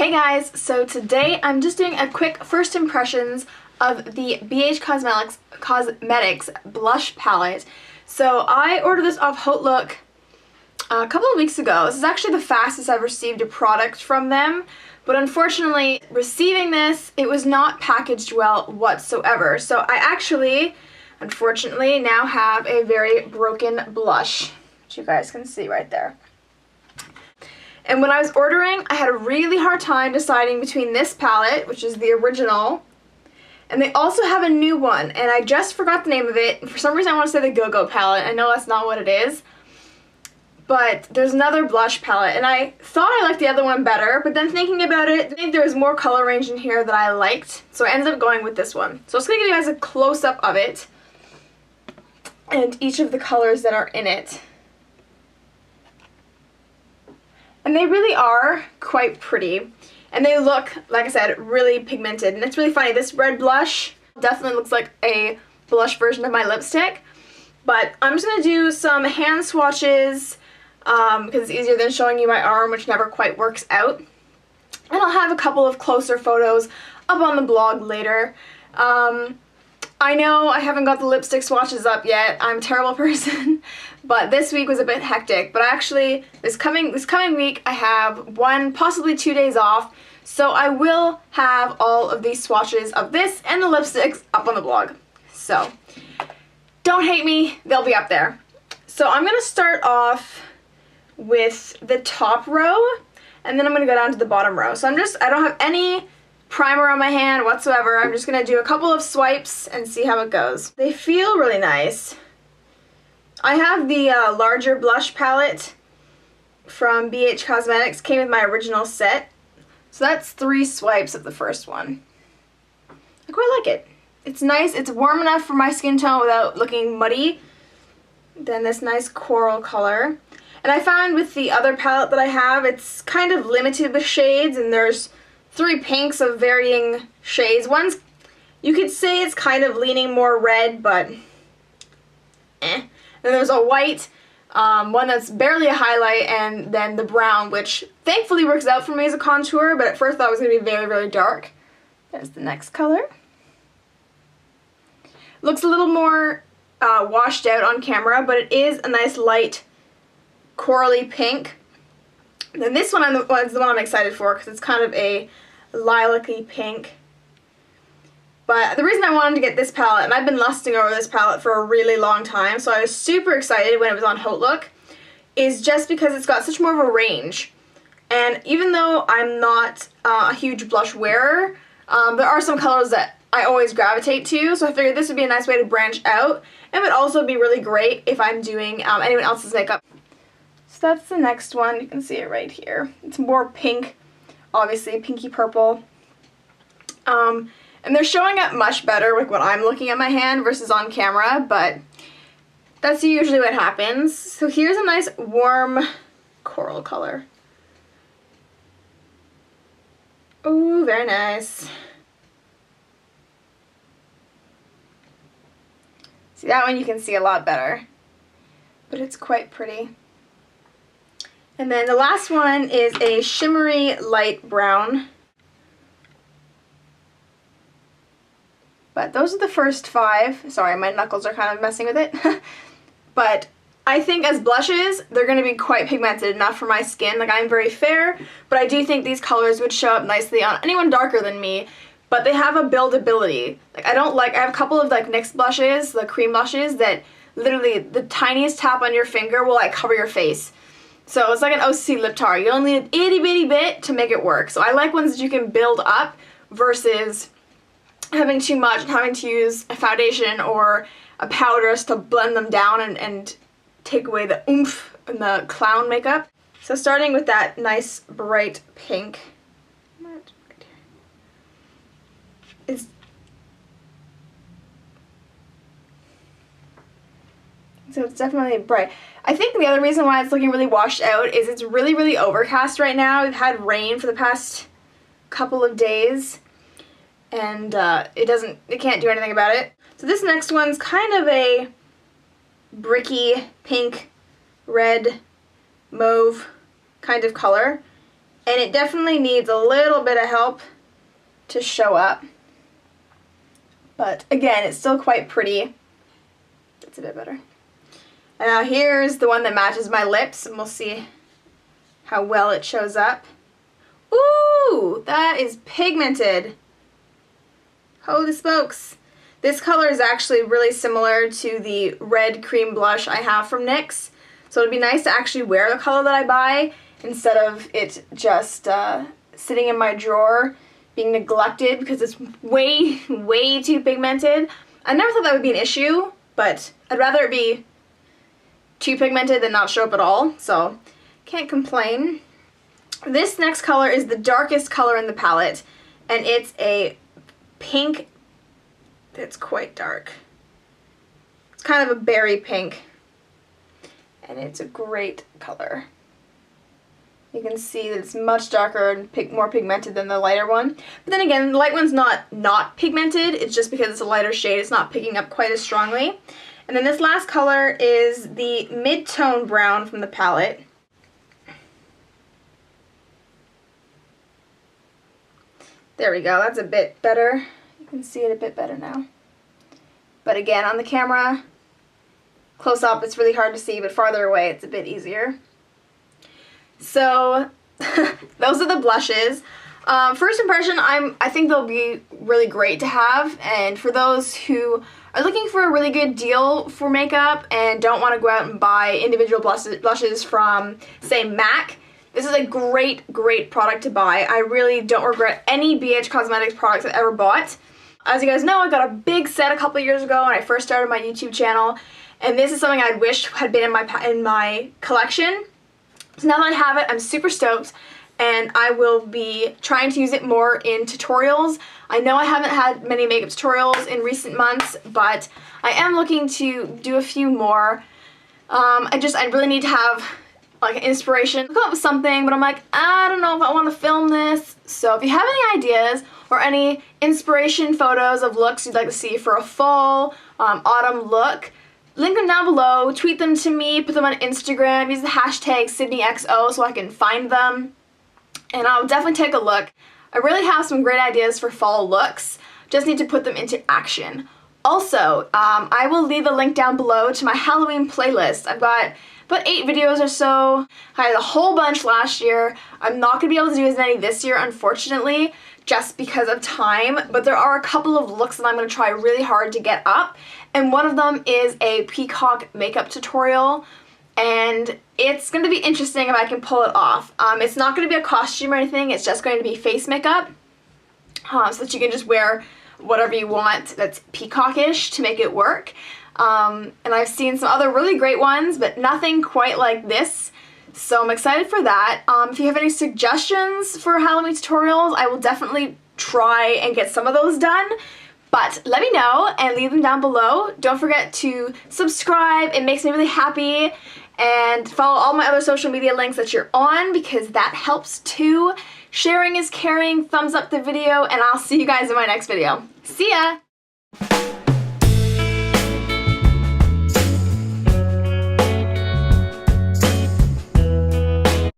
Hey guys, so today I'm just doing a quick first impressions of the BH Cosmetics blush palette. So I ordered this off Outlook a couple of weeks ago. This is actually the fastest I've received a product from them, but unfortunately receiving this, it was not packaged well whatsoever. So I actually, unfortunately, now have a very broken blush, which you guys can see right there. And when I was ordering, I had a really hard time deciding between this palette, which is the original, and they also have a new one, and I just forgot the name of it, and for some reason I want to say the Go-Go palette. I know that's not what it is, but there's another blush palette, and I thought I liked the other one better, but then thinking about it, I think there was more color range in here that I liked, so I ended up going with this one. So I'm just going to give you guys a close-up of it, and each of the colors that are in it. And they really are quite pretty. And they look, like I said, really pigmented. And it's really funny, this red blush definitely looks like a blush version of my lipstick. But I'm just going to do some hand swatches because it's easier than showing you my arm, which never quite works out. And I'll have a couple of closer photos up on the blog later. I know I haven't got the lipstick swatches up yet. I'm a terrible person, but this week was a bit hectic. But actually, this coming week, I have 1, possibly 2 days off, so I will have all of these swatches of this and the lipsticks up on the blog. So, don't hate me, they'll be up there. So I'm going to start off with the top row, and then I'm going to go down to the bottom row. So I don't have any primer on my hand whatsoever. I'm just going to do a couple of swipes and see how it goes. They feel really nice. I have the larger blush palette from BH Cosmetics. Came with my original set. So that's 3 swipes of the first one. I quite like it. It's nice. It's warm enough for my skin tone without looking muddy. Then this nice coral color. And I found with the other palette that I have, it's kind of limited with shades, and there's 3 pinks of varying shades. One's, you could say it's kind of leaning more red, but eh. Then there's a white, one that's barely a highlight, and then the brown, which thankfully works out for me as a contour, but at first I thought it was going to be very, very dark. There's the next color. Looks a little more washed out on camera, but it is a nice light corally pink. And then this one is the one I'm excited for because it's kind of a lilac-y pink. But the reason I wanted to get this palette, and I've been lusting over this palette for a really long time, so I was super excited when it was on Outlook, is just because it's got such more of a range. And even though I'm not a huge blush wearer, there are some colors that I always gravitate to, so I figured this would be a nice way to branch out, and would also be really great if I'm doing anyone else's makeup. So that's the next one. You can see it right here. It's more pink, obviously, pinky purple. And they're showing up much better like when I'm looking at my hand versus on camera, but that's usually what happens. So here's a nice warm coral color. Ooh, very nice. See, that one you can see a lot better, but it's quite pretty. And then the last one is a shimmery light brown. But those are the first 5. Sorry, my knuckles are kind of messing with it. But I think as blushes, they're going to be quite pigmented, not for my skin. Like, I'm very fair, but I do think these colors would show up nicely on anyone darker than me. But they have a buildability. Like, I have a couple of like NYX blushes, the cream blushes, that literally the tiniest tap on your finger will like cover your face. So it's like an OC lip tar. You only need an itty bitty bit to make it work. So I like ones that you can build up versus having too much and having to use a foundation or a powder to blend them down and take away the oomph and the clown makeup. So starting with that nice bright pink. So it's definitely bright. I think the other reason why it's looking really washed out is it's really, really overcast right now. We've had rain for the past couple of days, and it can't do anything about it. So this next one's kind of a bricky pink, red, mauve kind of color. And it definitely needs a little bit of help to show up. But again, it's still quite pretty. That's a bit better. And now here's the one that matches my lips, and we'll see how well it shows up. Ooh, that is pigmented. Holy smokes. This color is actually really similar to the red cream blush I have from NYX. So it'd be nice to actually wear the color that I buy instead of it just sitting in my drawer being neglected because it's way, way too pigmented. I never thought that would be an issue, but I'd rather it be too pigmented than not show up at all, so can't complain. This next color is the darkest color in the palette, and it's a pink that's quite dark. It's kind of a berry pink, and it's a great color. You can see that it's much darker and more pigmented than the lighter one. But then again, the light one's not pigmented, it's just because it's a lighter shade, it's not picking up quite as strongly. And then this last color is the mid-tone brown from the palette. There we go, that's a bit better. You can see it a bit better now. But again, on the camera, close up it's really hard to see, but farther away it's a bit easier. So, those are the blushes. First impression, I think they'll be really great to have, and for those who are looking for a really good deal for makeup and don't want to go out and buy individual blushes from, say, MAC, this is a great, great product to buy. I really don't regret any BH Cosmetics products I've ever bought. As you guys know, I got a big set a couple years ago when I first started my YouTube channel, and this is something I'd wished had been in my collection. So now that I have it, I'm super stoked, and I will be trying to use it more in tutorials. I know I haven't had many makeup tutorials in recent months, but I am looking to do a few more. I really need to have like an inspiration, come up with something, but I'm like, I don't know if I want to film this. So if you have any ideas or any inspiration photos of looks you'd like to see for a fall, autumn look, link them down below, tweet them to me, put them on Instagram, use the hashtag sydneexo so I can find them, and I'll definitely take a look. I really have some great ideas for fall looks, just need to put them into action. Also, I will leave a link down below to my Halloween playlist. I've got about 8 videos or so. I had a whole bunch last year. I'm not going to be able to do as many this year, unfortunately, just because of time, but there are a couple of looks that I'm going to try really hard to get up, and one of them is a peacock makeup tutorial, and it's going to be interesting if I can pull it off. It's not going to be a costume or anything, it's just going to be face makeup, so that you can just wear whatever you want that's peacockish to make it work. And I've seen some other really great ones, but nothing quite like this. So I'm excited for that. If you have any suggestions for Halloween tutorials, I will definitely try and get some of those done. But let me know and leave them down below. Don't forget to subscribe, it makes me really happy. And follow all my other social media links that you're on because that helps too. Sharing is caring, thumbs up the video, and I'll see you guys in my next video. See ya!